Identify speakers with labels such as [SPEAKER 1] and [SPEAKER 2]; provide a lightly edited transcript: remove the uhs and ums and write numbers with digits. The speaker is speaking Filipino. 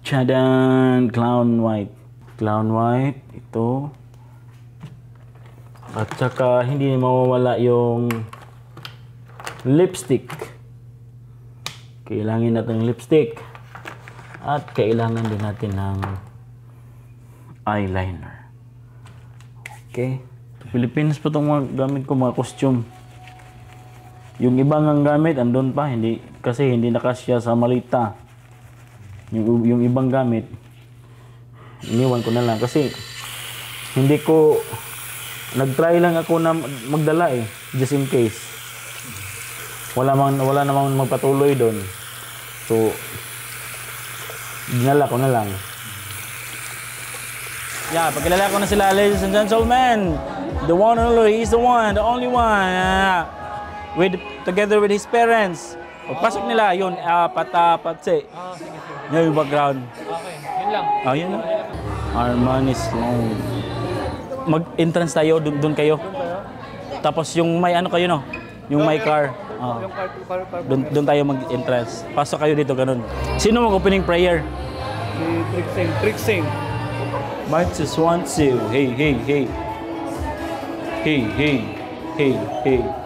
[SPEAKER 1] Tchadan! Clown white. Clown white. Ito. At saka hindi mawawala yung lipstick. Kailangan natin ng lipstick. At kailangan din natin ng eyeliner. Okay. Philippines pa itong mga gamit ko, mga costume. Yung ibang ang gamit, andun pa. Kasi hindi nakasya sa malita. Yung ibang gamit, iniwan ko na lang. Kasi hindi ko... Nag-try lang ako na magdala eh. Just in case. Wala namang magpatuloy doon. So, dinala ko na lang. Yeah, pagkilala ko na sila, ladies and gentlemen. The one and only, he's the one, the only one. Together with his parents. Pagpasok nila, yun, patse. Yung background.
[SPEAKER 2] Okay, yun lang.
[SPEAKER 1] Yun lang. Armani Sloan. Mag-entrance tayo, doon kayo. Tapos yung may ano kayo, no? Yung may car. Doon tayo mag-entrance. Pasok kayo dito, ganun. Sino mag-opening prayer?
[SPEAKER 2] Si Trixing.
[SPEAKER 1] Might just want to. Hey, hey, hey. Hey, hey, hey, hey.